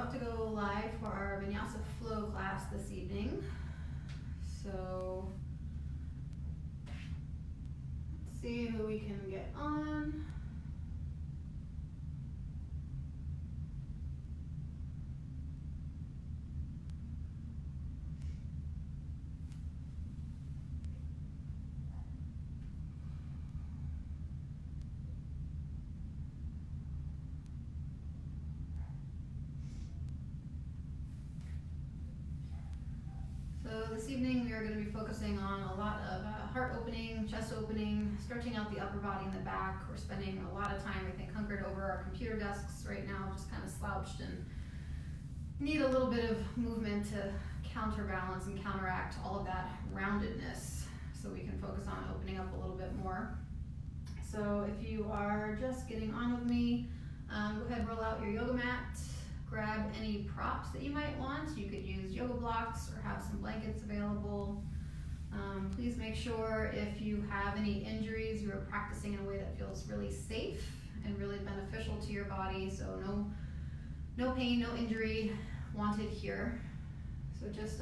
about to go live for our Vinyasa Flow class this evening. So let's see who we can get on. So this evening we are going to be focusing on a lot of heart opening, chest opening, stretching out the upper body and the back. We're spending a lot of time, I think, hunkered over our computer desks right now, just kind of slouched, and need a little bit of movement to counterbalance and counteract all of that roundedness so we can focus on opening up a little bit more. So if you are just getting on with me, go ahead and roll out your yoga mat. Grab any props that you might want. You could use yoga blocks or have some blankets available. Please make sure if you have any injuries, you are practicing in a way that feels really safe and really beneficial to your body. So no pain, no injury wanted here. So just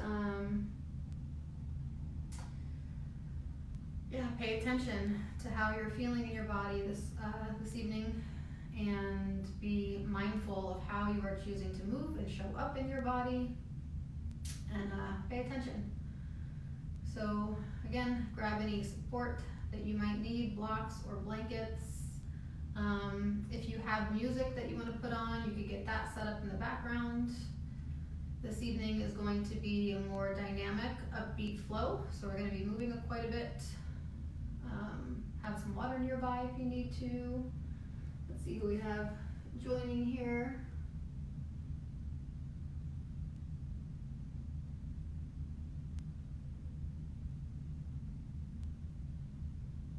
pay attention to how you're feeling in your body this evening, and be mindful of how you are choosing to move and show up in your body, and pay attention. So again, grab any support that you might need, blocks or blankets. If you have music that you want to put on, you could get that set up in the background. This evening is going to be a more dynamic, upbeat flow, so we're going to be moving quite a bit. Have some water nearby if you need to. Let's see who we have joining here.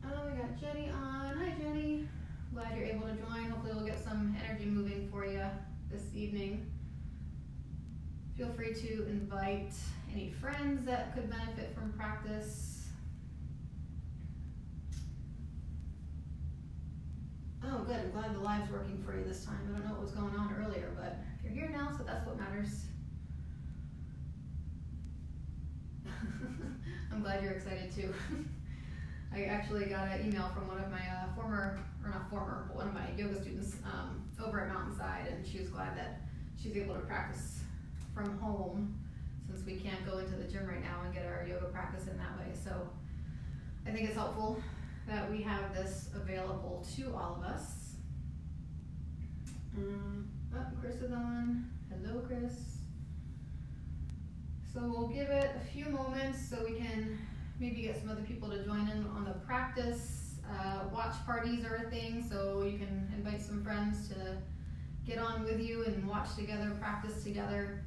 Oh, we got Jenny on. Hi, Jenny. Glad you're able to join. Hopefully we'll get some energy moving for you this evening. Feel free to invite any friends that could benefit from practice. Oh, good. I'm glad the live's working for you this time. I don't know what was going on earlier, but you're here now, so that's what matters. I'm glad you're excited too. I actually got an email from one of my one of my yoga students over at Mountainside, and she was glad that she's able to practice from home since we can't go into the gym right now and get our yoga practice in that way. So I think it's helpful that we have this available to all of us. Chris is on. Hello, Chris. So we'll give it a few moments so we can maybe get some other people to join in on the practice. Watch parties are a thing, so you can invite some friends to get on with you and watch together, practice together.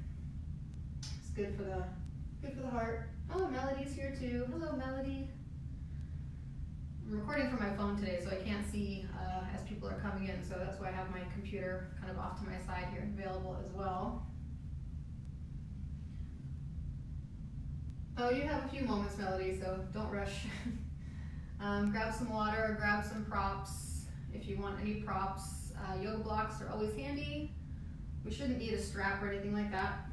It's good for the heart. Oh, Melody's here too. Hello, Melody. I'm recording from my phone today, so I can't see as people are coming in, so that's why I have my computer kind of off to my side here and available as well. Oh, you have a few moments, Melody, so don't rush. Grab some water, grab some props. If you want any props, yoga blocks are always handy. We shouldn't need a strap or anything like that.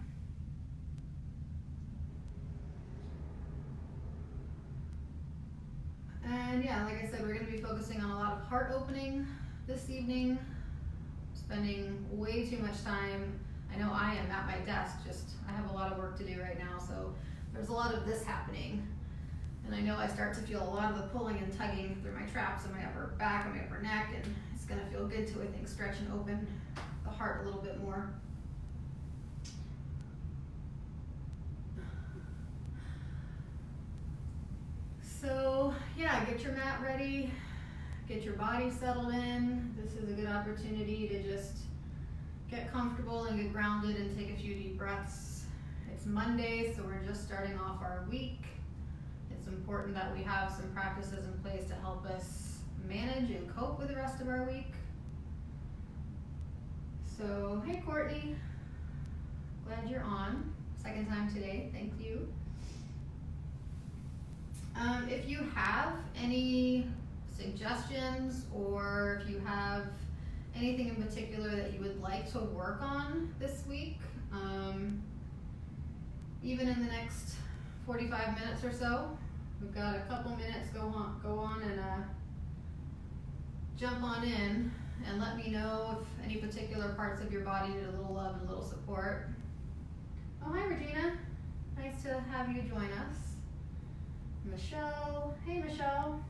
And yeah, like I said, we're going to be focusing on a lot of heart opening this evening, spending way too much time. I know I am at my desk, I have a lot of work to do right now, so there's a lot of this happening. And I know I start to feel a lot of the pulling and tugging through my traps in my upper back and my upper neck, and it's going to feel good to, I think, stretch and open the heart a little bit more. So yeah, get your mat ready, get your body settled in. This is a good opportunity to just get comfortable and get grounded and take a few deep breaths. It's Monday, so we're just starting off our week. It's important that we have some practices in place to help us manage and cope with the rest of our week. So, hey Courtney, glad you're on. Second time today, thank you. If you have any suggestions, or if you have anything in particular that you would like to work on this week, Even in the next 45 minutes or so, we've got a couple minutes. Go on and jump on in and let me know if any particular parts of your body need a little love and a little support. Oh, hi Regina. Nice to have you join us. Michelle. Hey Michelle.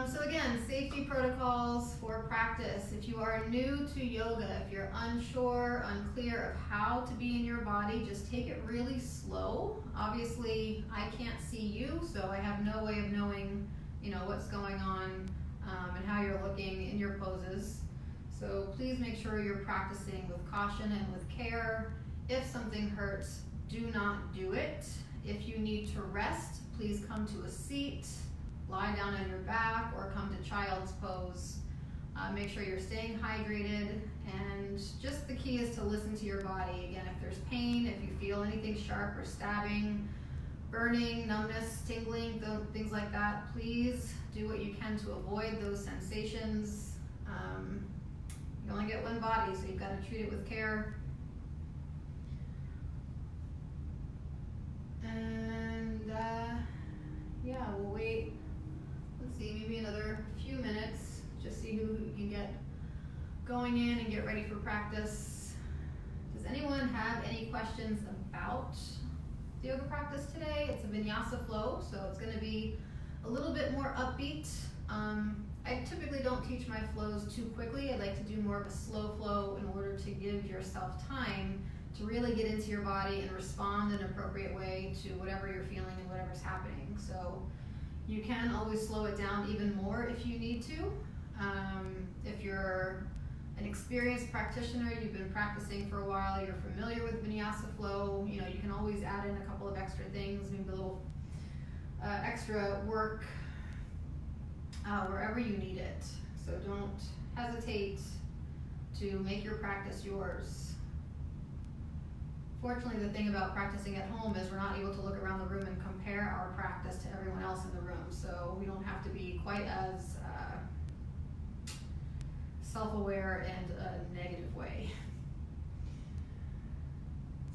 So again, safety protocols for practice. If you are new to yoga, if you're unsure, unclear of how to be in your body, just take it really slow. Obviously, I can't see you, so I have no way of knowing, what's going on and how you're looking in your poses. So please make sure you're practicing with caution and with care. If something hurts, do not do it. If you need to rest, please come to a seat. Lie down on your back or come to child's pose. Make sure you're staying hydrated, and just the key is to listen to your body. Again, if there's pain, if you feel anything sharp or stabbing, burning, numbness, tingling, things like that, please do what you can to avoid those sensations. You only get one body, so you've got to treat it with care. And yeah, we'll wait. Let's see, maybe another few minutes, just see who can get going in and get ready for practice. Does anyone have any questions about the yoga practice today? It's a Vinyasa Flow, so it's going to be a little bit more upbeat. I typically don't teach my flows too quickly. I like to do more of a slow flow in order to give yourself time to really get into your body and respond in an appropriate way to whatever you're feeling and whatever's happening. So you can always slow it down even more if you need to. If you're an experienced practitioner, you've been practicing for a while, you're familiar with Vinyasa Flow, you can always add in a couple of extra things, maybe a little extra work wherever you need it. So don't hesitate to make your practice yours. Fortunately, the thing about practicing at home is we're not able to look around the room and compare our practice to everyone else in the room, so we don't have to be quite as self-aware in a negative way.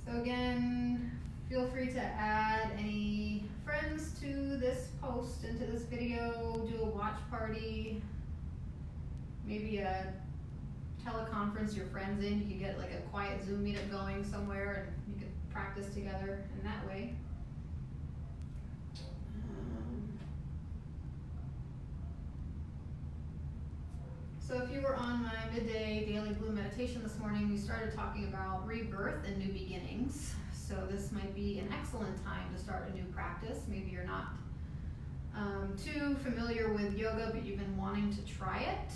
So again, feel free to add any friends to this post, into this video, do a watch party, maybe a teleconference your friends in. You could get like a quiet Zoom meetup going somewhere and you could practice together in that way. So if you were on my midday daily blue meditation this morning, we started talking about rebirth and new beginnings. So this might be an excellent time to start a new practice. Maybe you're not too familiar with yoga, but you've been wanting to try it.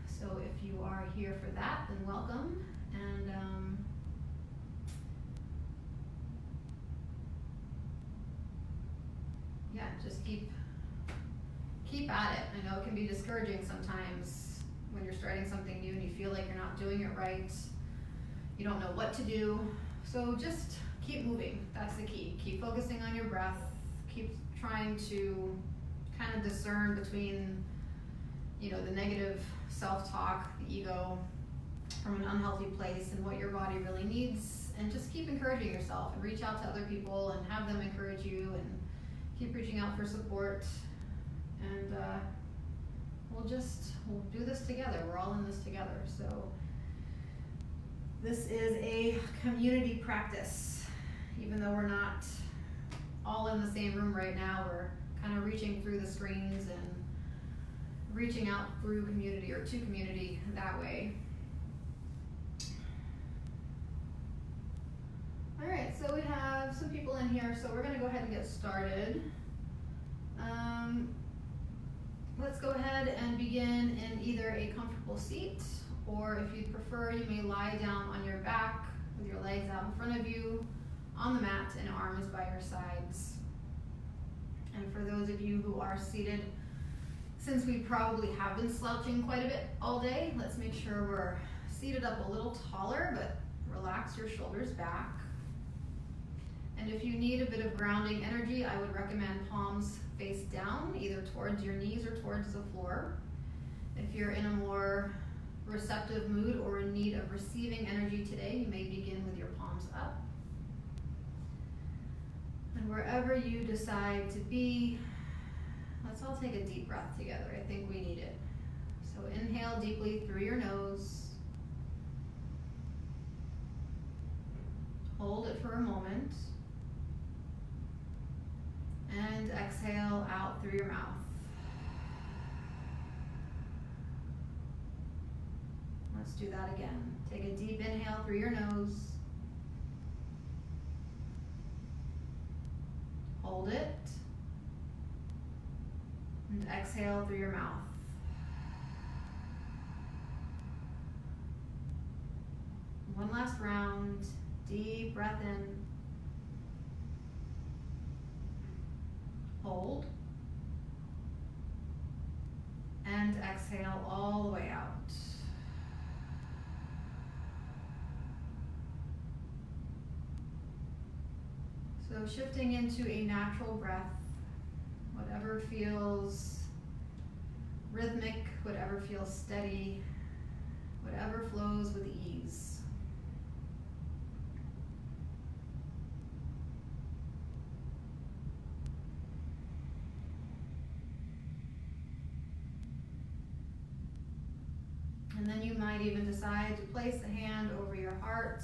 So if you are here for that, then welcome. And yeah, just keep at it. I know it can be discouraging sometimes when you're starting something new and you feel like you're not doing it right. You don't know what to do. So just keep moving. That's the key. Keep focusing on your breath. Keep trying to kind of discern between, the negative self-talk, the ego, from an unhealthy place and what your body really needs. And just keep encouraging yourself and reach out to other people and have them encourage you and keep reaching out for support. And we'll do this together. We're all in this together. So this is a community practice. Even though we're not all in the same room right now, we're kind of reaching through the screens and reaching out through community or to community that way. All right, so we have some people in here, so we're going to go ahead and get started. Let's go ahead and begin in either a comfortable seat, or if you'd prefer, you may lie down on your back with your legs out in front of you on the mat and arms by your sides. And for those of you who are seated, since we probably have been slouching quite a bit all day, let's make sure we're seated up a little taller, but relax your shoulders back. And if you need a bit of grounding energy, I would recommend palms face down, either towards your knees or towards the floor. If you're in a more receptive mood or in need of receiving energy today, you may begin with your palms up. And wherever you decide to be, let's all take a deep breath together. I think we need it. So inhale deeply through your nose. Hold it for a moment. And exhale out through your mouth. Let's do that again. Take a deep inhale through your nose. Hold it. And exhale through your mouth. One last round. Deep breath in. Hold. And exhale all the way out. So shifting into a natural breath, whatever feels rhythmic, whatever feels steady, whatever flows with ease. And then you might even decide to place a hand over your heart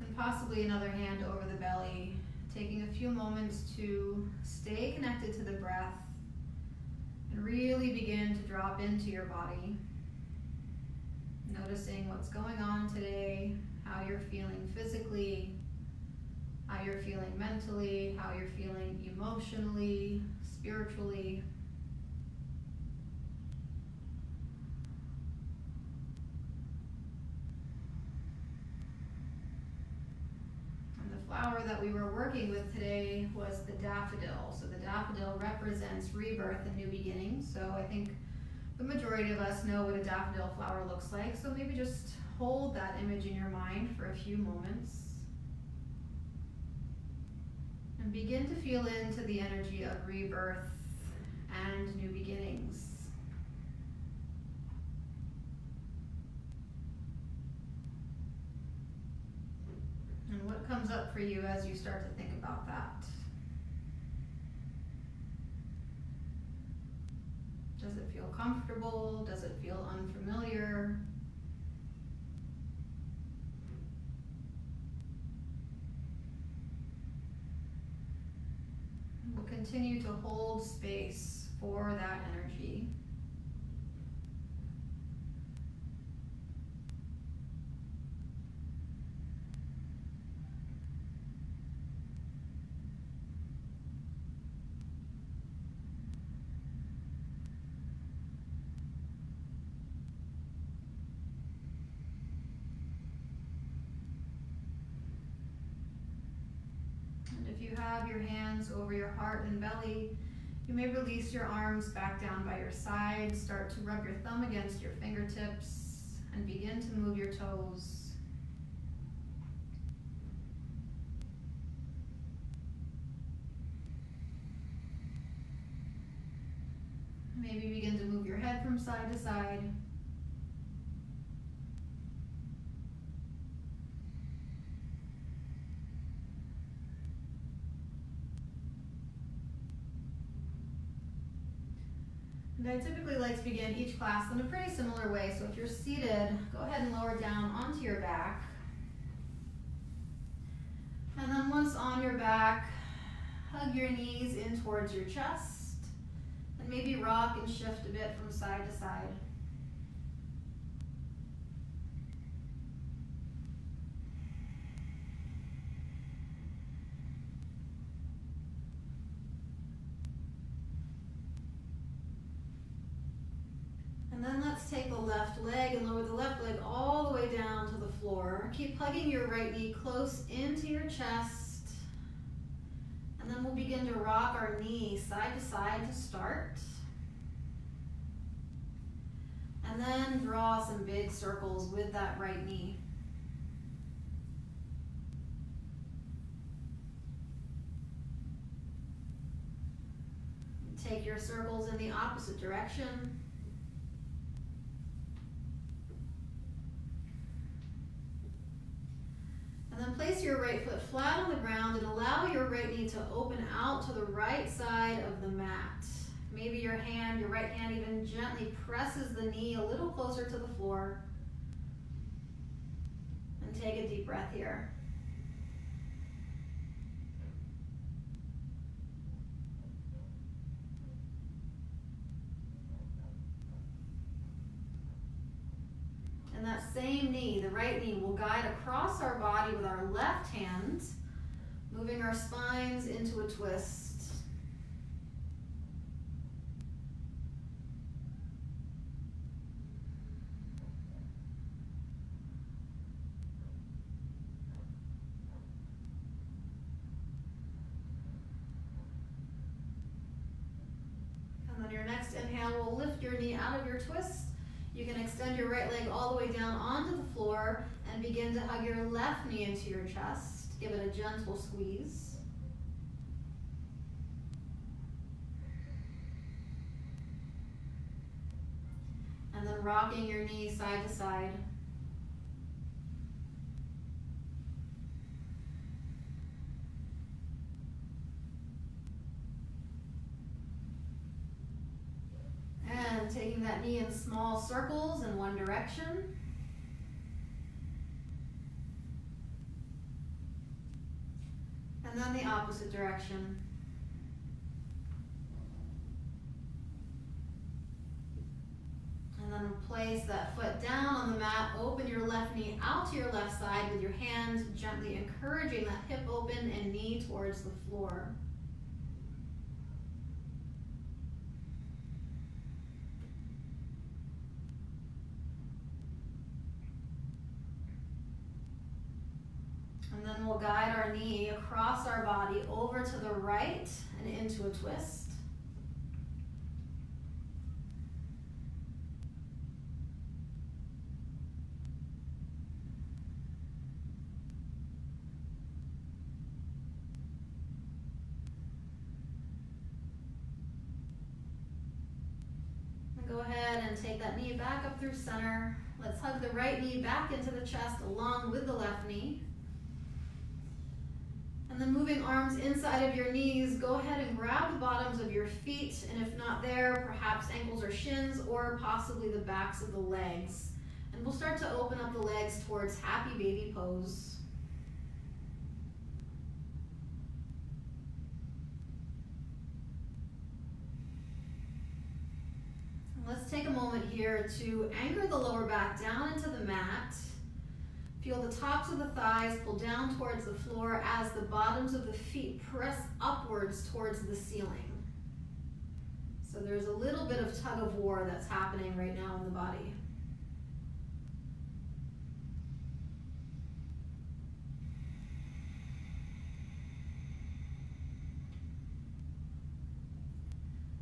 and possibly another hand over the belly, taking a few moments to stay connected to the breath and really begin to drop into your body. Noticing what's going on today, how you're feeling physically, how you're feeling mentally, how you're feeling emotionally, spiritually. Flower that we were working with today was the daffodil. So the daffodil represents rebirth and new beginnings. So I think the majority of us know what a daffodil flower looks like. So maybe just hold that image in your mind for a few moments. And begin to feel into the energy of rebirth and new beginnings. And what comes up for you as you start to think about that? Does it feel comfortable? Does it feel unfamiliar? We'll continue to hold space for that energy. If you have your hands over your heart and belly, you may release your arms back down by your side. Start to rub your thumb against your fingertips and begin to move your toes. Maybe begin to move your head from side to side. And I typically like to begin each class in a pretty similar way. So if you're seated, go ahead and lower down onto your back. And then once on your back, hug your knees in towards your chest. And maybe rock and shift a bit from side to side. And then let's take the left leg and lower the left leg all the way down to the floor. Keep hugging your right knee close into your chest. And then we'll begin to rock our knee side to side to start. And then draw some big circles with that right knee. Take your circles in the opposite direction. flat on the ground and allow your right knee to open out to the right side of the mat. Maybe your right hand even gently presses the knee a little closer to the floor. And take a deep breath here. And that same knee, the right knee, will guide across our body with our left hand, moving our spines into a twist. And then your next inhale will lift your knee out of your twist. You can extend your right leg all the way down onto the floor and begin to hug your left knee into your chest. Give it a gentle squeeze. And then rocking your knee side to side. And taking that knee in small circles in one direction. And then the opposite direction. And then place that foot down on the mat. Open your left knee out to your left side with your hand gently encouraging that hip open and knee towards the floor. And then we'll guide our knee across our body over to the right and into a twist. And go ahead and take that knee back up through center. Let's hug the right knee back into the chest along with the left knee. And then moving arms inside of your knees, go ahead and grab the bottoms of your feet, and if not there, perhaps ankles or shins, or possibly the backs of the legs. And we'll start to open up the legs towards happy baby pose. And let's take a moment here to anchor the lower back down into the mat. Feel the tops of the thighs pull down towards the floor as the bottoms of the feet press upwards towards the ceiling. So there's a little bit of tug of war that's happening right now in the body.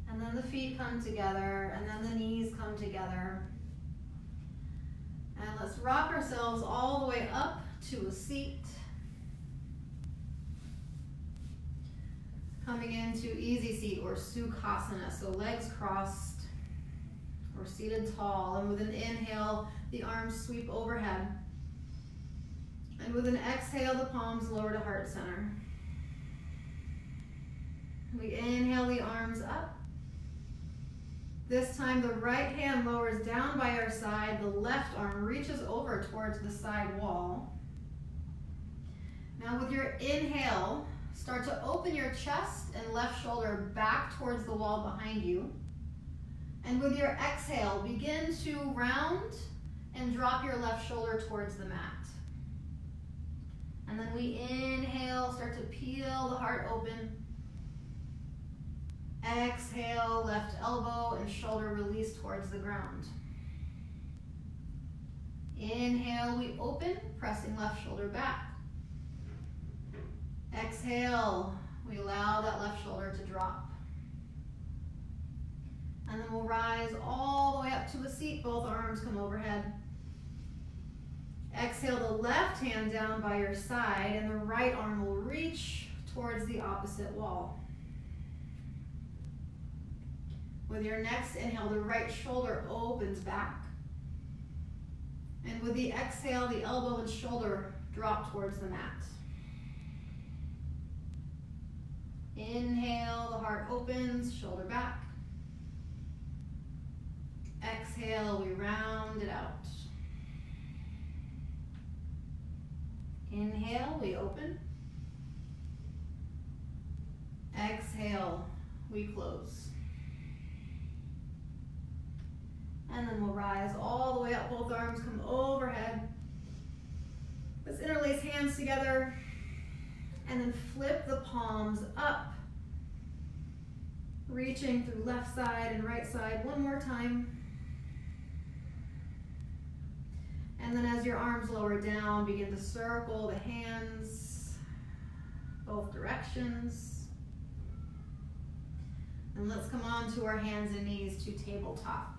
And then the feet come together, and then the knees come together. And let's rock ourselves all the way up to a seat. Coming into easy seat or Sukhasana, so legs crossed or seated tall. And with an inhale, the arms sweep overhead. And with an exhale, the palms lower to heart center. We inhale the arms up. This time the right hand lowers down by our side, the left arm reaches over towards the side wall. Now with your inhale, start to open your chest and left shoulder back towards the wall behind you. And with your exhale, begin to round and drop your left shoulder towards the mat. And then we inhale, start to peel the heart open. Exhale, left elbow and shoulder release towards the ground. Inhale, we open, pressing left shoulder back. Exhale, we allow that left shoulder to drop. And then we'll rise all the way up to a seat, both arms come overhead. Exhale the left hand down by your side, and the right arm will reach towards the opposite wall. With your next inhale, the right shoulder opens back. And with the exhale, the elbow and shoulder drop towards the mat. Inhale, the heart opens, shoulder back. Exhale, we round it out. Inhale, we open. Exhale, we close. And then we'll rise all the way up, both arms come overhead. Let's interlace hands together and then flip the palms up. Reaching through left side and right side one more time. And then as your arms lower down, begin to circle the hands both directions. And let's come on to our hands and knees to tabletop.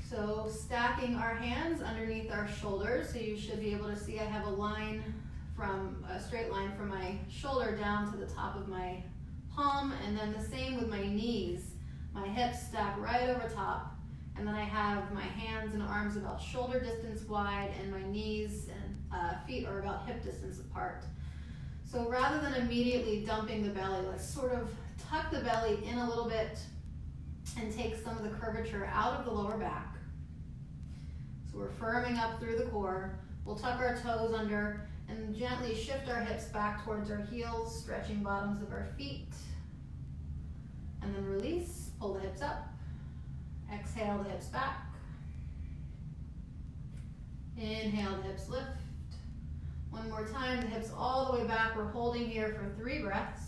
So stacking our hands underneath our shoulders, so you should be able to see I have a straight line from my shoulder down to the top of my palm, and then the same with my knees. My hips stack right over top, and then I have my hands and arms about shoulder distance wide, and my knees and feet are about hip distance apart. So rather than immediately dumping the belly, let's sort of tuck the belly in a little bit and take some of the curvature out of the lower back. So we're firming up through the core. We'll tuck our toes under and gently shift our hips back towards our heels, stretching bottoms of our feet. And then release, pull the hips up. Exhale, the hips back. Inhale, the hips lift. One more time, the hips all the way back. We're holding here for 3 breaths.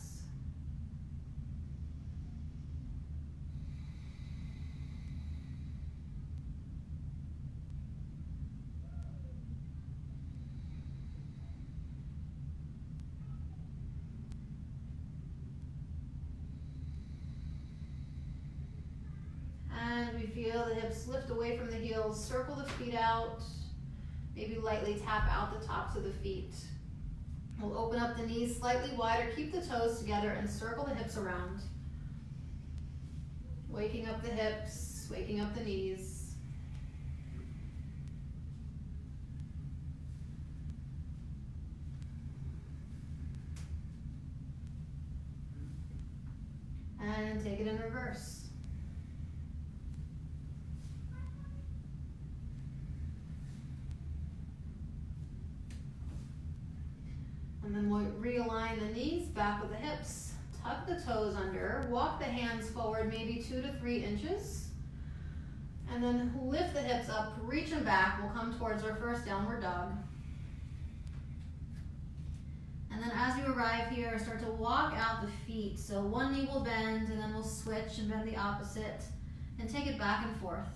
And we feel the hips lift away from the heels, circle the feet out, maybe lightly tap out the tops of the feet. We'll open up the knees slightly wider, keep the toes together, and circle the hips around. Waking up the hips, waking up the knees. And take it in reverse. And then we'll realign the knees back with the hips. Tuck the toes under. Walk the hands forward maybe 2 to 3 inches. And then lift the hips up, reach them back. We'll come towards our first downward dog. And then as you arrive here, start to walk out the feet. So one knee will bend, and then we'll switch and bend the opposite, and take it back and forth.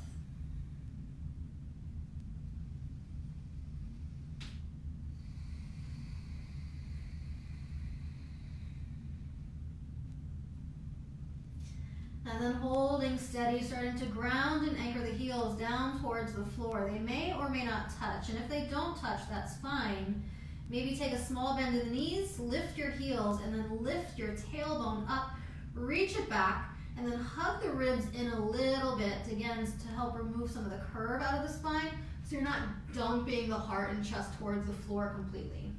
And then holding steady, starting to ground and anchor the heels down towards the floor. They may or may not touch, and if they don't touch, that's fine. Maybe take a small bend in the knees, lift your heels, and then lift your tailbone up, reach it back, and then hug the ribs in a little bit, again, to help remove some of the curve out of the spine, so you're not dumping the heart and chest towards the floor completely.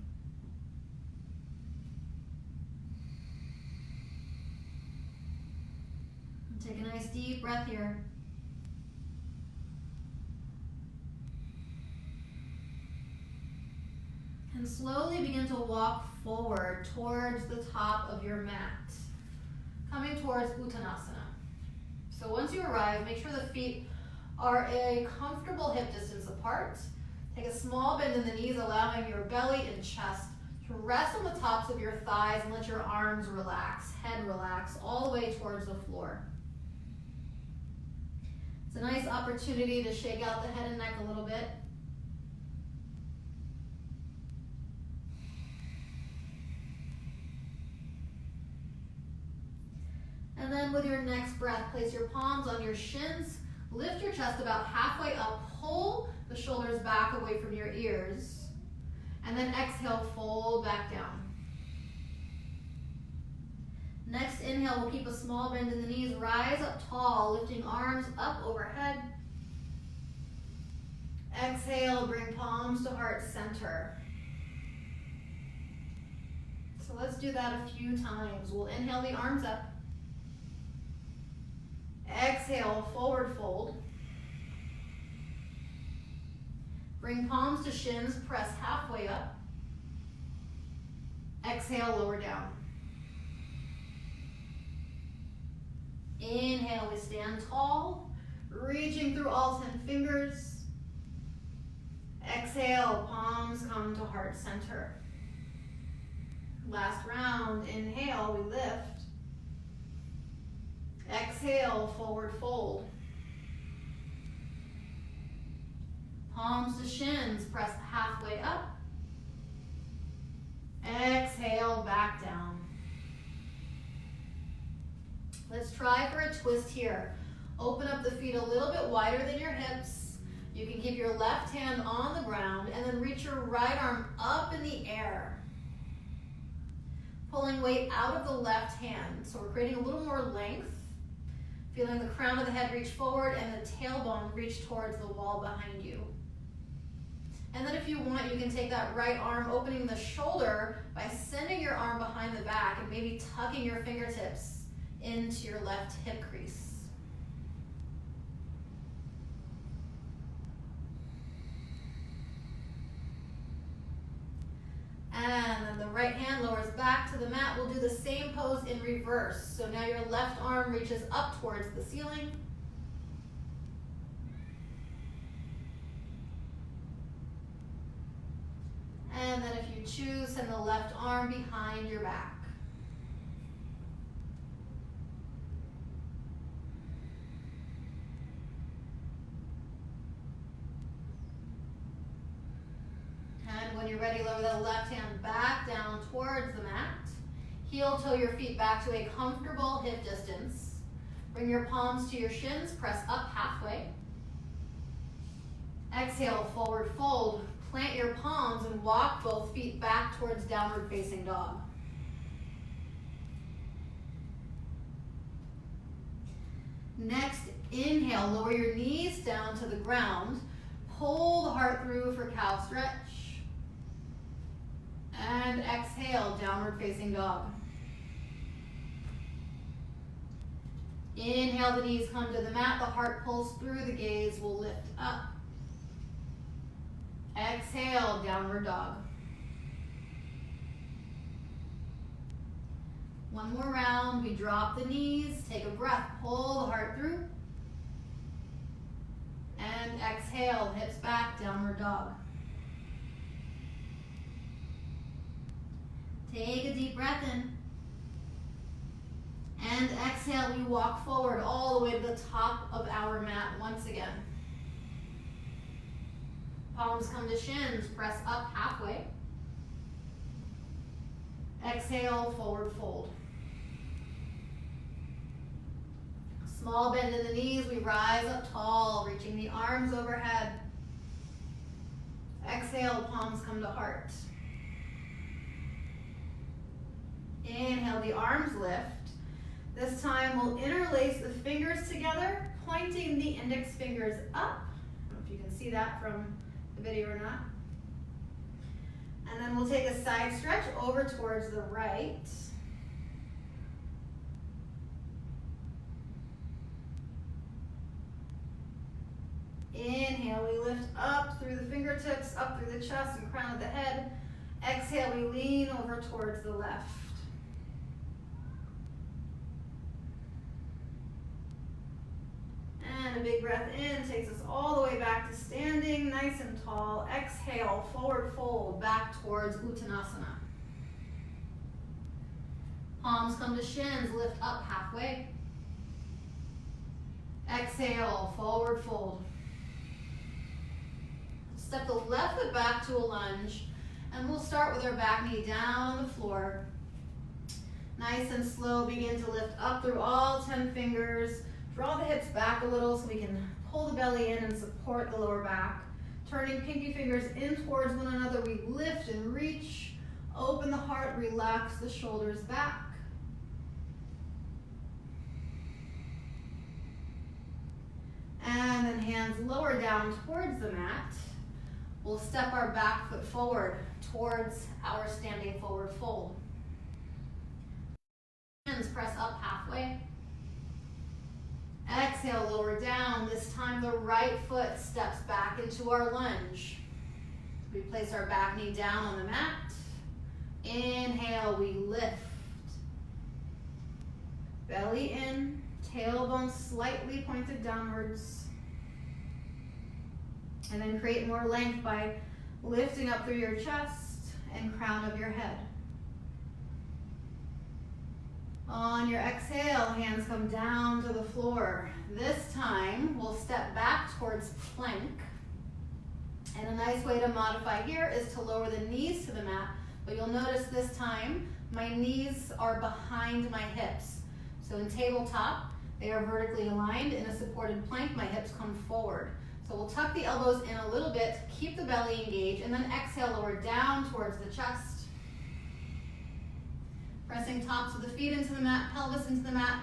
Take a nice deep breath here. And slowly begin to walk forward towards the top of your mat, coming towards Uttanasana. So once you arrive, make sure the feet are a comfortable hip distance apart. Take a small bend in the knees, allowing your belly and chest to rest on the tops of your thighs, and let your arms relax, head relax, all the way towards the floor. It's a nice opportunity to shake out the head and neck a little bit. And then with your next breath, place your palms on your shins, lift your chest about halfway up, pull the shoulders back away from your ears, and then exhale, fold back down. Next inhale, we'll keep a small bend in the knees, rise up tall, lifting arms up overhead. Exhale, bring palms to heart center. So let's do that a few times. We'll inhale the arms up. Exhale, forward fold. Bring palms to shins, press halfway up. Exhale, lower down. Inhale, we stand tall, reaching through all 10 fingers. Exhale, palms come to heart center. Last round, inhale, we lift. Exhale, forward fold. Palms to shins, press halfway up. Exhale, back down. Let's try for a twist here. Open up the feet a little bit wider than your hips. You can keep your left hand on the ground and then reach your right arm up in the air. Pulling weight out of the left hand. So we're creating a little more length. Feeling the crown of the head reach forward and the tailbone reach towards the wall behind you. And then if you want, you can take that right arm, opening the shoulder by sending your arm behind the back and maybe tucking your fingertips into your left hip crease. And then the right hand lowers back to the mat. We'll do the same pose in reverse. So now your left arm reaches up towards the ceiling. And then if you choose, send the left arm behind your back. And when you're ready, lower that left hand back down towards the mat. Heel toe your feet back to a comfortable hip distance. Bring your palms to your shins, press up halfway. Exhale, forward fold. Plant your palms and walk both feet back towards downward facing dog. Next, inhale, lower your knees down to the ground. Pull the heart through for cow stretch. And exhale, downward facing dog. Inhale, the knees come to the mat, the heart pulls through, the gaze will lift up. Exhale, downward dog. One more round, we drop the knees, take a breath, pull the heart through. And exhale, hips back, downward dog. Take a deep breath in. And exhale, we walk forward all the way to the top of our mat once again. Palms come to shins, press up halfway. Exhale, forward fold. Small bend in the knees, we rise up tall, reaching the arms overhead. Exhale, palms come to heart. Inhale, the arms lift. This time we'll interlace the fingers together, pointing the index fingers up. I don't know if you can see that from the video or not. And then we'll take a side stretch over towards the right. Inhale, we lift up through the fingertips, up through the chest and crown of the head. Exhale, we lean over towards the left. And a big breath in takes us all the way back to standing, nice and tall. Exhale, forward fold, back towards Uttanasana. Palms come to shins, lift up halfway. Exhale, forward fold. Step the left foot back to a lunge, and we'll start with our back knee down on the floor. Nice and slow, begin to lift up through all 10 fingers. Draw the hips back a little so we can pull the belly in and support the lower back. Turning pinky fingers in towards one another, we lift and reach. Open the heart, relax the shoulders back. And then hands lower down towards the mat. We'll step our back foot forward towards our standing forward fold. Hands press up halfway. Exhale, lower down. This time the right foot steps back into our lunge. We place our back knee down on the mat. Inhale, we lift. Belly in, tailbone slightly pointed downwards. And then create more length by lifting up through your chest and crown of your head. On your exhale, hands come down to the floor. This time, we'll step back towards plank. And a nice way to modify here is to lower the knees to the mat. But you'll notice this time, my knees are behind my hips. So in tabletop, they are vertically aligned. In a supported plank, my hips come forward. So we'll tuck the elbows in a little bit, keep the belly engaged, and then exhale, lower down towards the chest. Pressing tops of the feet into the mat, pelvis into the mat.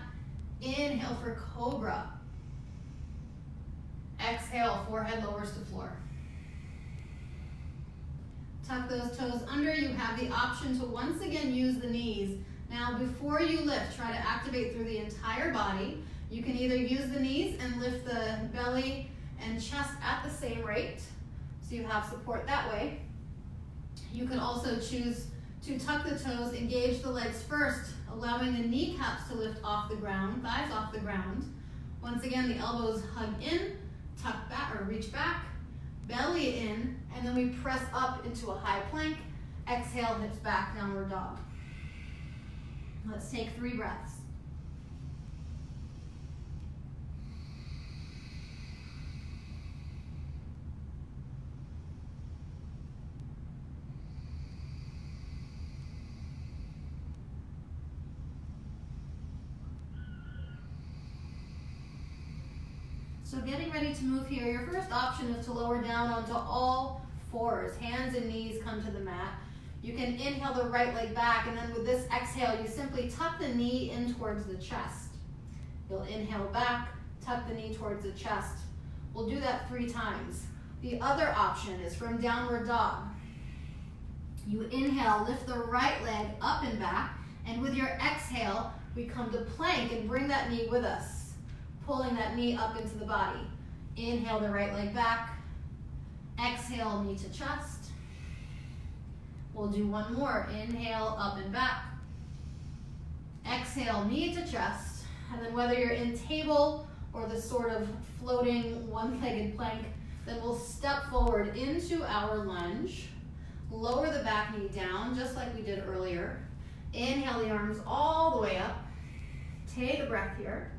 Inhale for cobra. Exhale, forehead lowers to floor. Tuck those toes under. You have the option to once again use the knees. Now before you lift, try to activate through the entire body. You can either use the knees and lift the belly and chest at the same rate, so you have support that way. You can also choose to tuck the toes, engage the legs first, allowing the kneecaps to lift off the ground, thighs off the ground. Once again, the elbows hug in, tuck back or reach back, belly in, and then we press up into a high plank. Exhale, hips back, downward dog. Let's take 3 breaths. So getting ready to move here, your first option is to lower down onto all fours. Hands and knees come to the mat. You can inhale the right leg back, and then with this exhale, you simply tuck the knee in towards the chest. You'll inhale back, tuck the knee towards the chest. We'll do that 3 times. The other option is from downward dog. You inhale, lift the right leg up and back, and with your exhale, we come to plank and bring that knee with us, pulling that knee up into the body. Inhale the right leg back. Exhale, knee to chest. We'll do 1 more. Inhale, up and back. Exhale, knee to chest. And then whether you're in table or the sort of floating one-legged plank, then we'll step forward into our lunge. Lower the back knee down, just like we did earlier. Inhale the arms all the way up. Take a breath here.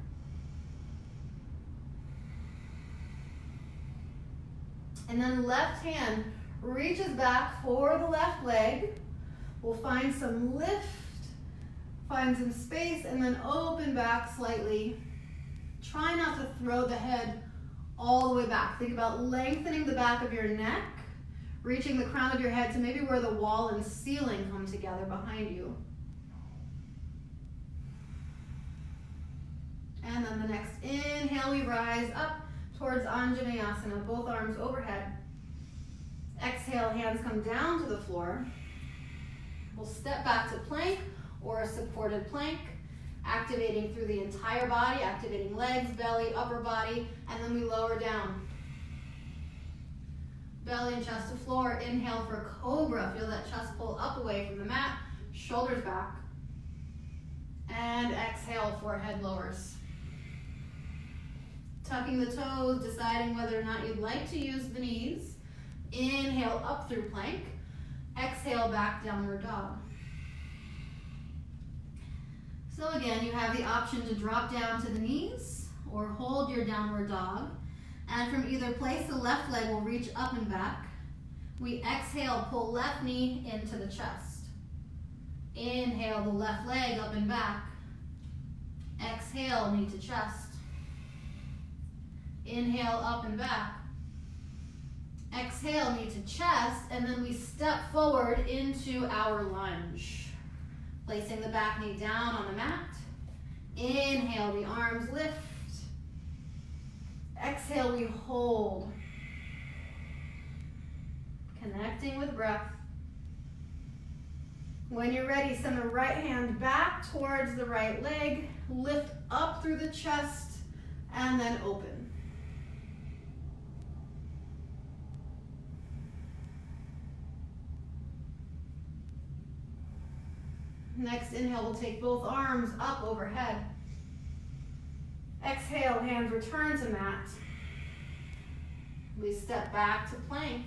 And then left hand reaches back for the left leg. We'll find some lift, find some space, and then open back slightly. Try not to throw the head all the way back. Think about lengthening the back of your neck, reaching the crown of your head to maybe where the wall and ceiling come together behind you. And then the next inhale, we rise up towards Anjaneyasana, both arms overhead. Exhale, hands come down to the floor. We'll step back to plank or a supported plank, activating through the entire body, activating legs, belly, upper body, and then we lower down. Belly and chest to floor. Inhale for cobra. Feel that chest pull up away from the mat, shoulders back. And exhale, forehead lowers. Tucking the toes, deciding whether or not you'd like to use the knees. Inhale up through plank. Exhale back, downward dog. So again, you have the option to drop down to the knees or hold your downward dog. And from either place, the left leg will reach up and back. We exhale, pull left knee into the chest. Inhale the left leg up and back. Exhale, knee to chest. Inhale, up and back. Exhale, knee to chest, and then we step forward into our lunge. Placing the back knee down on the mat. Inhale, the arms lift. Exhale, we hold. Connecting with breath. When you're ready, send the right hand back towards the right leg, lift up through the chest, and then open. Next inhale, we'll take both arms up overhead. Exhale, hands return to mat. We step back to plank.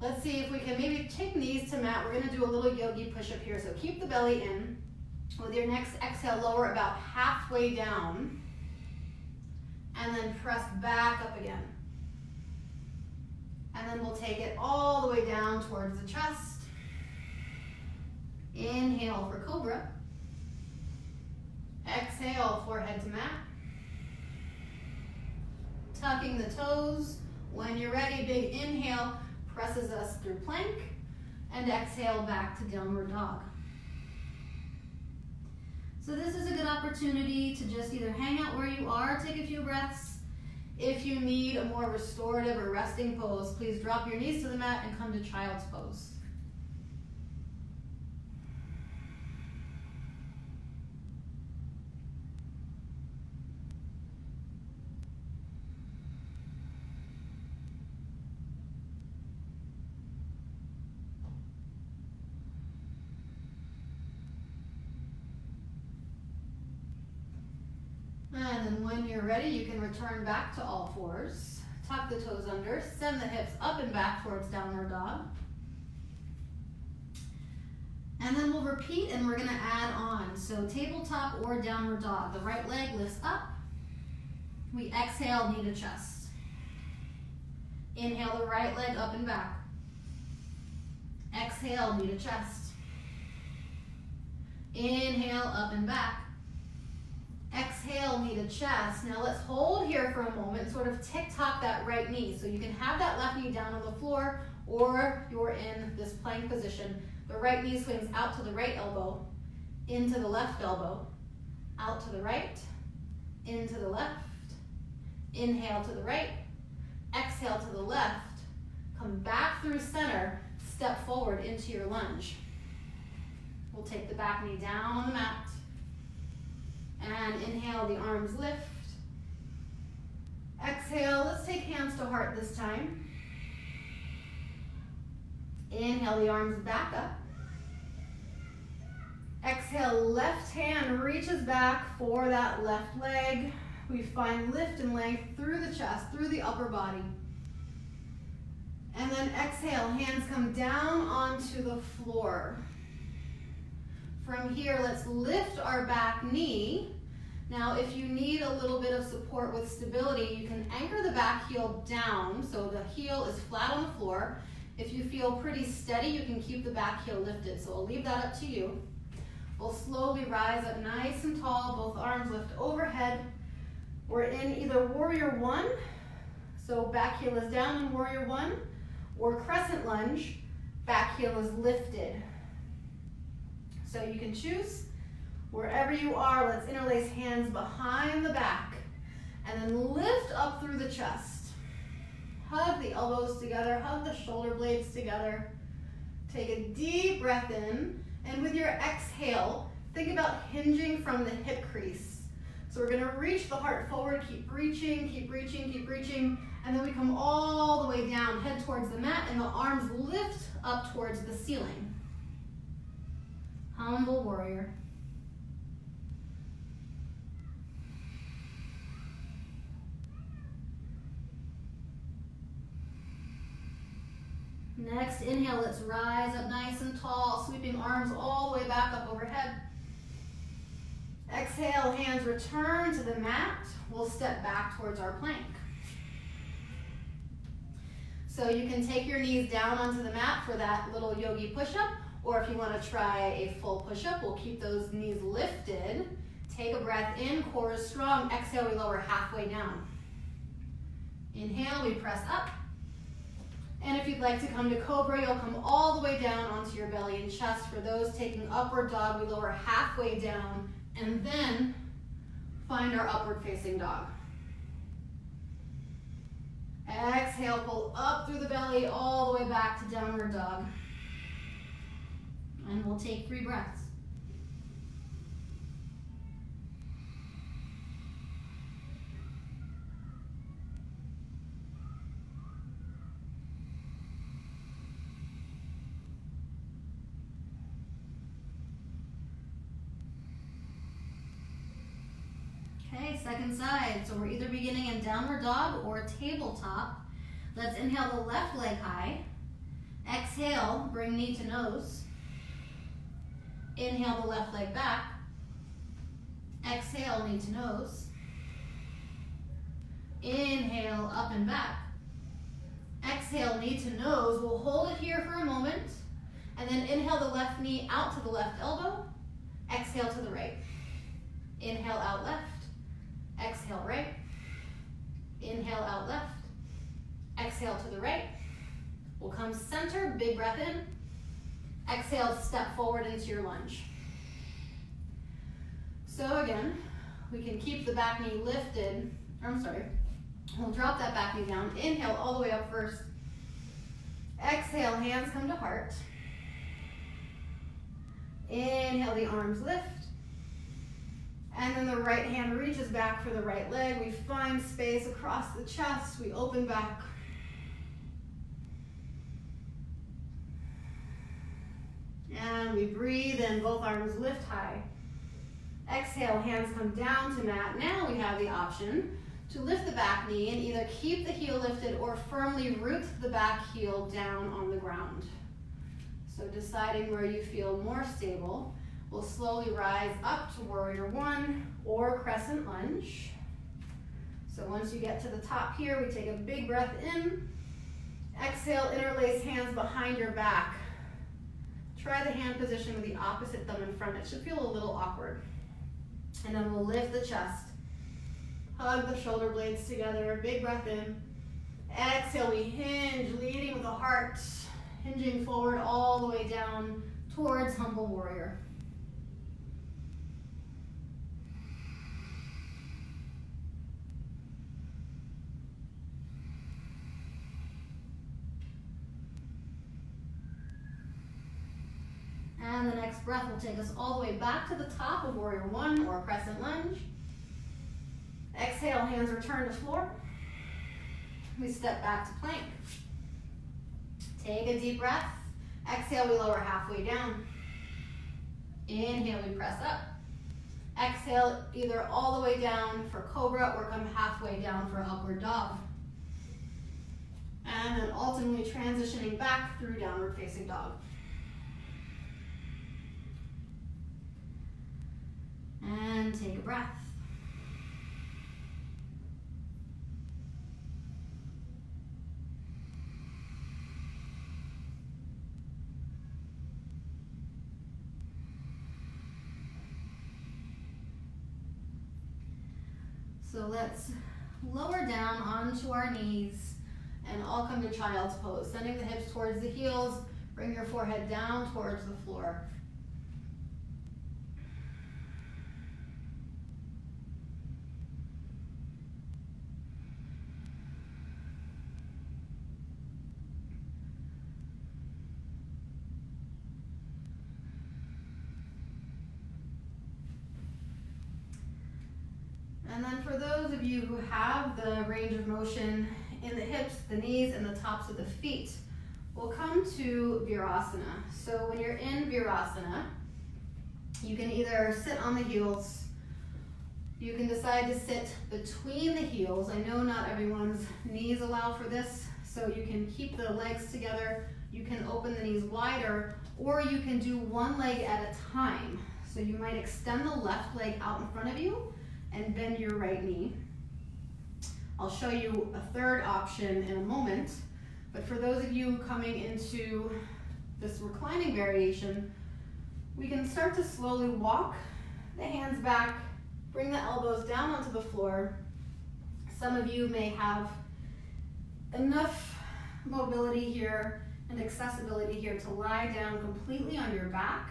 Let's see if we can maybe take knees to mat. We're gonna do a little yogi push-up here. So keep the belly in. With your next exhale, lower about halfway down. And then press back up again. And then we'll take it all the way down towards the chest. Inhale for cobra. Exhale, forehead to mat. Tucking the toes. When you're ready, big inhale presses us through plank. And exhale back to downward dog. So this is a good opportunity to just either hang out where you are, take a few breaths. If you need a more restorative or resting pose, please drop your knees to the mat and come to child's pose. And then when you're ready, you can return back to all fours. Tuck the toes under, send the hips up and back towards downward dog. And then we'll repeat and we're gonna add on. So tabletop or downward dog. The right leg lifts up. We exhale, knee to chest. Inhale the right leg up and back. Exhale, knee to chest. Inhale, up and back. Exhale, knee to chest. Now let's hold here for a moment, sort of tick-tock that right knee. So you can have that left knee down on the floor or you're in this plank position. The right knee swings out to the right elbow, into the left elbow, out to the right, into the left. Inhale to the right, exhale to the left. Come back through center, step forward into your lunge. We'll take the back knee down on the mat. And inhale, the arms lift. Exhale, let's take hands to heart this time. Inhale, the arms back up. Exhale, left hand reaches back for that left leg. We find lift and length through the chest, through the upper body. And then exhale, hands come down onto the floor. From here, let's lift our back knee. Now, if you need a little bit of support with stability, you can anchor the back heel down so the heel is flat on the floor. If you feel pretty steady, you can keep the back heel lifted. So I'll leave that up to you. We'll slowly rise up nice and tall, both arms lift overhead. We're in either warrior one, so back heel is down in warrior one, or crescent lunge, back heel is lifted. So you can choose. Wherever you are, let's interlace hands behind the back and then lift up through the chest. Hug the elbows together, hug the shoulder blades together. Take a deep breath in, and with your exhale, think about hinging from the hip crease. So we're gonna reach the heart forward, keep reaching, keep reaching, keep reaching, and then we come all the way down, head towards the mat, and the arms lift up towards the ceiling. Humble warrior. Next, inhale, let's rise up nice and tall, sweeping arms all the way back up overhead. Exhale, hands return to the mat. We'll step back towards our plank. So you can take your knees down onto the mat for that little yogi push-up, or if you want to try a full push-up, we'll keep those knees lifted. Take a breath in, core is strong. Exhale, we lower halfway down. Inhale, we press up. And if you'd like to come to cobra, you'll come all the way down onto your belly and chest. For those taking upward dog, we lower halfway down and then find our upward facing dog. Exhale, pull up through the belly all the way back to downward dog. And we'll take 3 breaths. Okay, second side. So we're either beginning in downward dog or tabletop. Let's inhale the left leg high. Exhale, bring knee to nose. Inhale the left leg back. Exhale, knee to nose. Inhale, up and back. Exhale, knee to nose. We'll hold it here for a moment. And then inhale the left knee out to the left elbow. Exhale to the right. Inhale out left. Exhale right. Inhale out left. Exhale to the right. We'll come center, big breath in. Exhale, step forward into your lunge. So again, we can keep the back knee lifted. We'll drop that back knee down. Inhale all the way up first. Exhale, hands come to heart. Inhale, the arms lift. And then the right hand reaches back for the right leg. We find space across the chest. We open back. And we breathe in, both arms lift high. Exhale, hands come down to mat. Now we have the option to lift the back knee and either keep the heel lifted or firmly root the back heel down on the ground. So deciding where you feel more stable, we'll slowly rise up to warrior 1 or crescent lunge. So once you get to the top here, we take a big breath in. Exhale, interlace hands behind your back. Try the hand position with the opposite thumb in front. It should feel a little awkward. And then we'll lift the chest. Hug the shoulder blades together. Big breath in. Exhale, we hinge, leading with the heart. Hinging forward all the way down towards humble warrior. And the next breath will take us all the way back to the top of warrior 1 or crescent lunge. Exhale, hands return to floor. We step back to plank. Take a deep breath. Exhale, we lower halfway down. Inhale, we press up. Exhale, either all the way down for cobra or come halfway down for upward dog. And then ultimately transitioning back through downward facing dog. And take a breath. So let's lower down onto our knees and all come to child's pose. Sending the hips towards the heels, bring your forehead down towards the floor. And then for those of you who have the range of motion in the hips, the knees, and the tops of the feet, we'll come to Virasana. So when you're in Virasana, you can either sit on the heels, you can decide to sit between the heels. I know not everyone's knees allow for this, so you can keep the legs together, you can open the knees wider, or you can do one leg at a time. So you might extend the left leg out in front of you and bend your right knee. I'll show you a third option in a moment, but for those of you coming into this reclining variation, we can start to slowly walk the hands back, bring the elbows down onto the floor. Some of you may have enough mobility here and accessibility here to lie down completely on your back.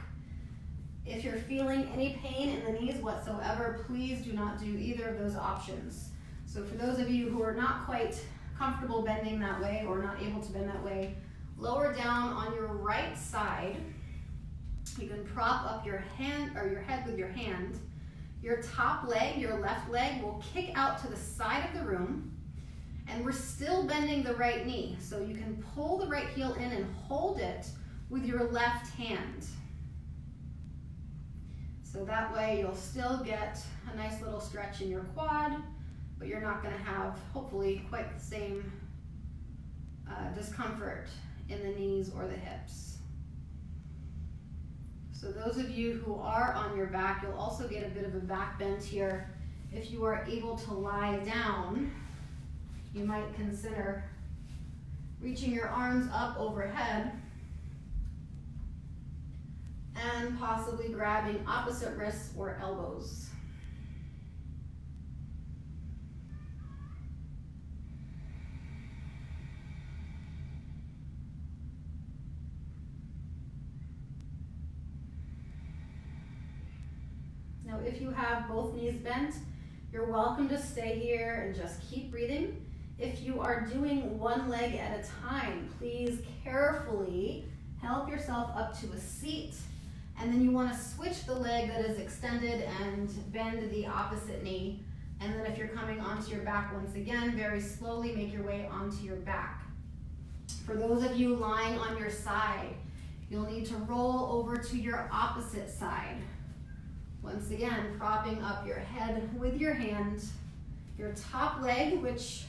If you're feeling any pain in the knees whatsoever, please do not do either of those options. So for those of you who are not quite comfortable bending that way or not able to bend that way, lower down on your right side You can prop up your hand or your head with your hand. Your top leg, your left leg, will kick out to the side of the room, and we're still bending the right knee. So you can pull the right heel in and hold it with your left hand. So that way you'll still get a nice little stretch in your quad, but you're not gonna have, hopefully, quite the same discomfort in the knees or the hips. So those of you who are on your back, you'll also get a bit of a back bend here. If you are able to lie down, you might consider reaching your arms up overhead and possibly grabbing opposite wrists or elbows. Now, if you have both knees bent, you're welcome to stay here and just keep breathing. If you are doing one leg at a time, please carefully help yourself up to a seat, and then you want to switch the leg that is extended and bend the opposite knee. And then if you're coming onto your back, once again, very slowly make your way onto your back. For those of you lying on your side, you'll need to roll over to your opposite side. Once again, propping up your head with your hand, your top leg, which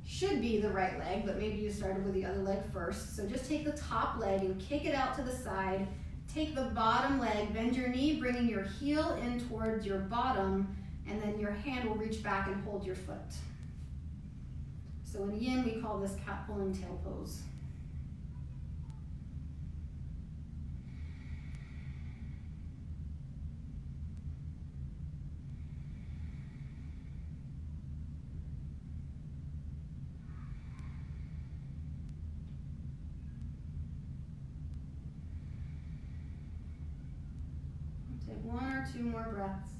should be the right leg, but maybe you started with the other leg first. So just take the top leg and kick it out to the side. Take the bottom leg, bend your knee, bringing your heel in towards your bottom, and then your hand will reach back and hold your foot. So in yin, we call this cat pulling tail pose. Take one or two more breaths.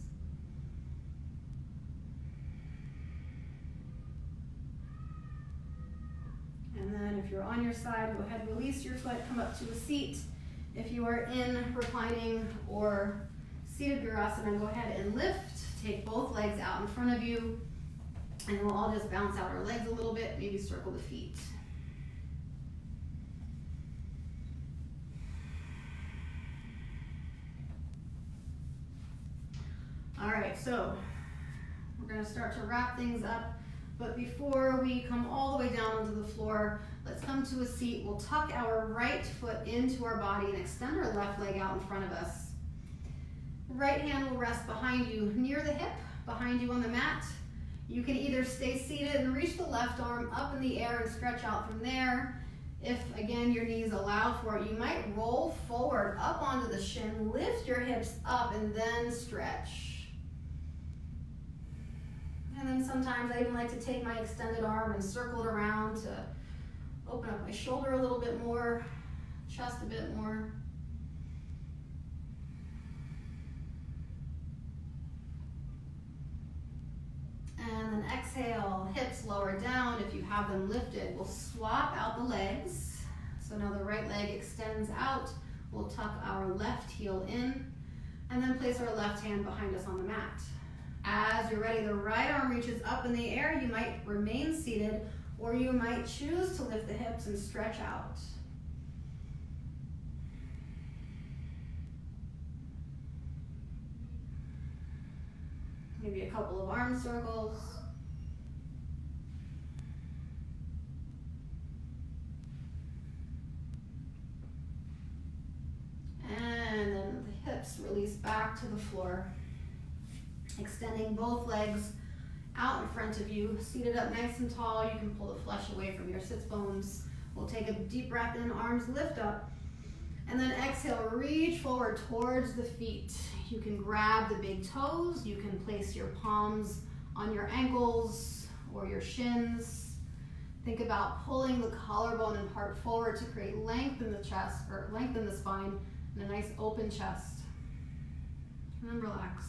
And then if you're on your side, go ahead, release your foot, come up to a seat. If you are in reclining or seated Virasana, go ahead and lift. Take both legs out in front of you, and we'll all just bounce out our legs a little bit, maybe circle the feet. All right, so we're gonna start to wrap things up, but before we come all the way down onto the floor, let's come to a seat. We'll tuck our right foot into our body and extend our left leg out in front of us. The right hand will rest behind you near the hip, behind you on the mat. You can either stay seated and reach the left arm up in the air and stretch out from there. If, again, your knees allow for it, you might roll forward up onto the shin, lift your hips up, and then stretch. And then sometimes I even like to take my extended arm and circle it around to open up my shoulder a little bit more, chest a bit more. And then exhale, hips lower down. If you have them lifted, we'll swap out the legs. So now the right leg extends out. We'll tuck our left heel in and then place our left hand behind us on the mat. As you're ready, the right arm reaches up in the air. You might remain seated, or you might choose to lift the hips and stretch out. Maybe a couple of arm circles. And then the hips release back to the floor. Extending both legs out in front of you, seated up nice and tall. You can pull the flesh away from your sits bones. We'll take a deep breath in, arms lift up, and then exhale, reach forward towards the feet. You can grab the big toes. You can place your palms on your ankles or your shins. Think about pulling the collarbone and heart forward to create length in the chest, or length in the spine, and a nice open chest. And then relax.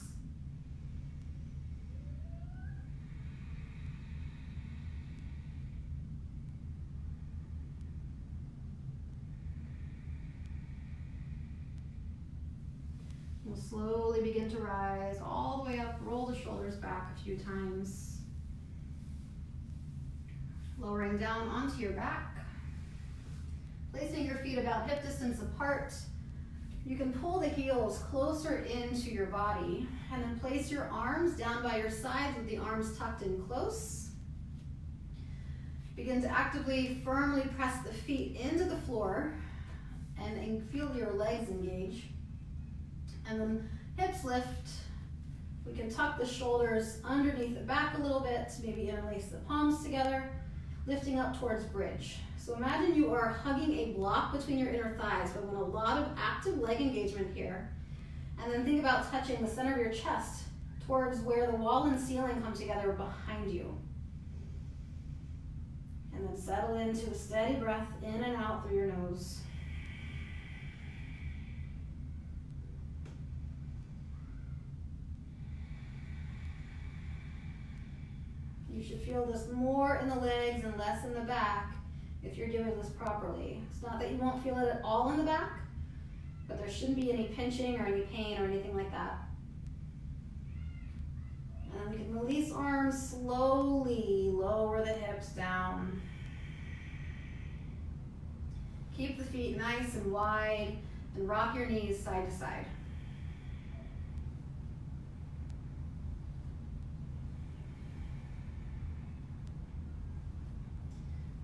We'll slowly begin to rise all the way up, roll the shoulders back a few times. Lowering down onto your back. Placing your feet about hip distance apart. You can pull the heels closer into your body and then place your arms down by your sides with the arms tucked in close. Begin to actively, firmly press the feet into the floor and feel your legs engage. And then hips lift. We can tuck the shoulders underneath the back a little bit, maybe interlace the palms together, lifting up towards bridge. So imagine you are hugging a block between your inner thighs, but with a lot of active leg engagement here. And then think about touching the center of your chest towards where the wall and ceiling come together behind you. And then settle into a steady breath in and out through your nose. You should feel this more in the legs and less in the back if you're doing this properly. It's not that you won't feel it at all in the back, but there shouldn't be any pinching or any pain or anything like that. And then we can release arms slowly, lower the hips down. Keep the feet nice and wide and rock your knees side to side.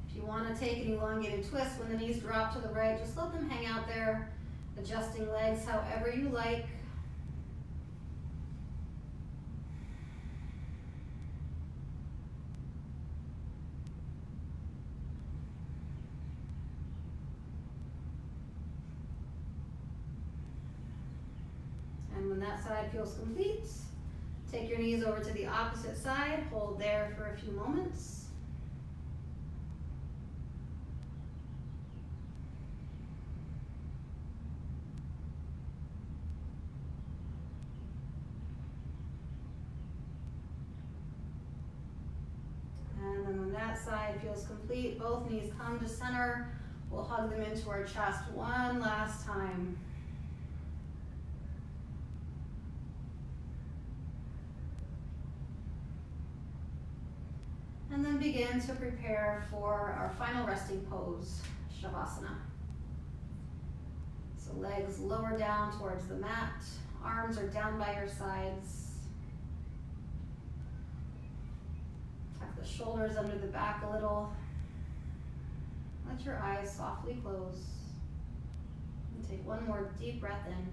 If you want to take an elongated twist when the knees drop to the right, just let them hang out there, adjusting legs however you like. And when that side feels complete, take your knees over to the opposite side, hold there for a few moments. Side feels complete. Both knees come to center. We'll hug them into our chest one last time. And then begin to prepare for our final resting pose, Shavasana. So legs lower down towards the mat. Arms are down by your sides. The shoulders under the back a little. Let your eyes softly close. And take one more deep breath in.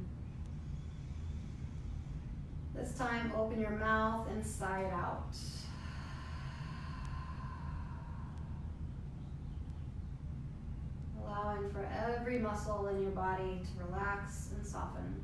This time, open your mouth and sigh it out. Allowing for every muscle in your body to relax and soften.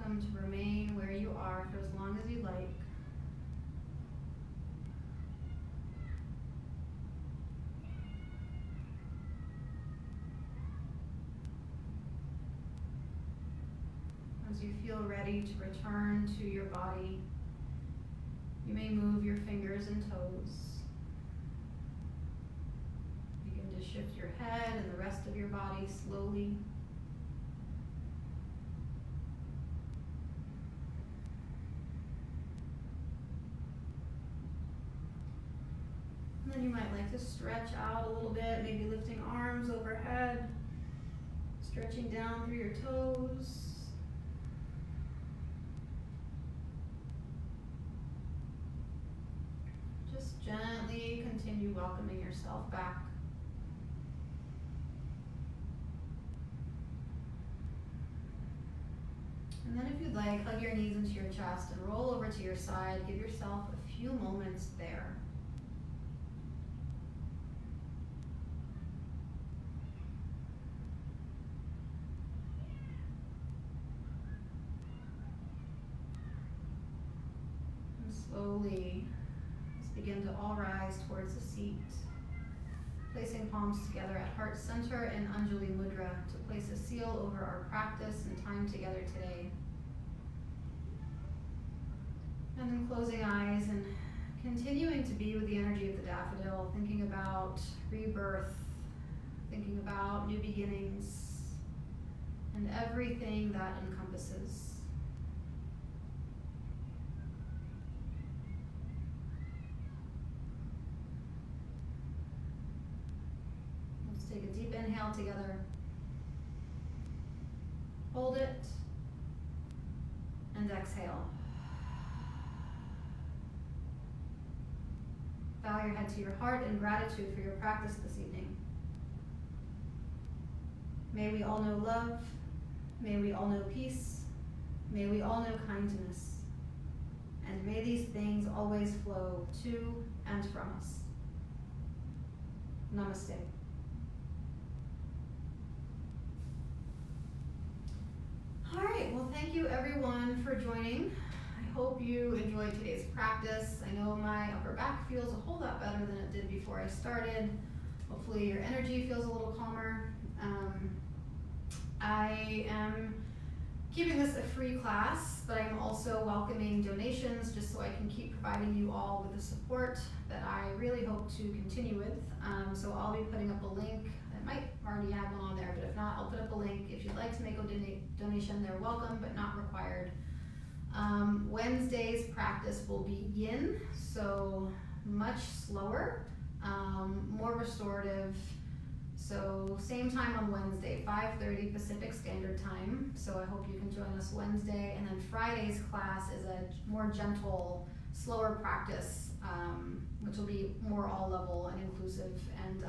welcome to remain where you are for as long as you like. As you feel ready to return to your body, you may move your fingers and toes. Begin to shift your head and the rest of your body slowly. And then you might like to stretch out a little bit, maybe lifting arms overhead, stretching down through your toes. Just gently continue welcoming yourself back. And then if you'd like, hug your knees into your chest and roll over to your side. Give yourself a few moments there. And slowly, let's begin to all rise towards the seat. Placing palms together at heart center in Anjali Mudra to place a seal over our practice and time together today. And then closing eyes and continuing to be with the energy of the daffodil, thinking about rebirth, thinking about new beginnings, and everything that encompasses. Let's take a deep inhale together. Hold it, and exhale. Bow your head to your heart in gratitude for your practice this evening. May we all know love. May we all know peace. May we all know kindness. And may these things always flow to and from us. Namaste. All right, well, thank you everyone for joining. I hope you enjoyed today's practice. I know my upper back feels a whole lot better than it did before I started. Hopefully your energy feels a little calmer. I am keeping this a free class, but I'm also welcoming donations just so I can keep providing you all with the support that I really hope to continue with. So I'll be putting up a link. I might already have one on there, but if not, I'll put up a link. If you'd like to make a donation, they're welcome but not required. Wednesday's practice will be yin, so much slower, more restorative. So same time on Wednesday, 5:30 Pacific Standard Time. So I hope you can join us Wednesday. And then Friday's class is a more gentle, slower practice, which will be more all level and inclusive and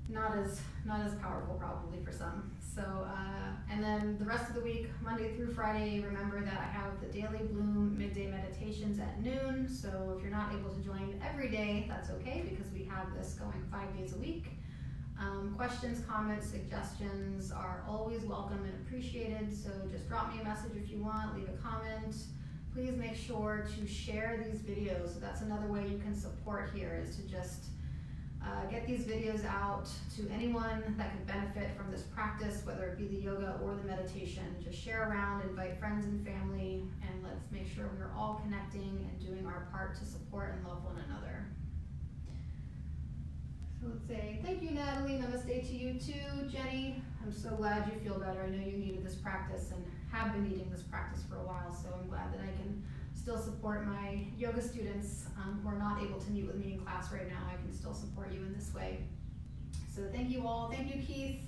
not as powerful probably for some. So, and then the rest of the week, Monday through Friday, remember that I have the Daily Bloom midday meditations at noon. So if you're not able to join every day, that's okay because we have this going 5 days a week. Questions, comments, suggestions are always welcome and appreciated. So just drop me a message if you want, leave a comment. Please make sure to share these videos. So that's another way you can support here is to just get these videos out to anyone that could benefit from this practice, whether it be the yoga or the meditation. Just share around, invite friends and family, and let's make sure we're all connecting and doing our part to support and love one another. So let's say thank you, Natalie. Namaste to you too, Jenny. I'm so glad you feel better. I know you needed this practice and have been needing this practice for a while, so I'm glad that I can still support my yoga students who are not able to meet with me in class right now. I can still support you in this way. So thank you all. Thank you, Keith.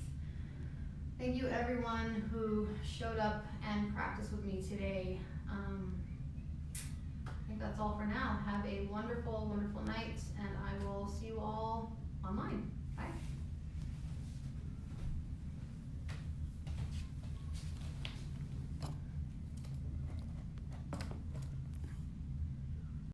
Thank you everyone who showed up and practiced with me today. I think that's all for now. Have a wonderful, wonderful night, and I will see you all online. Bye.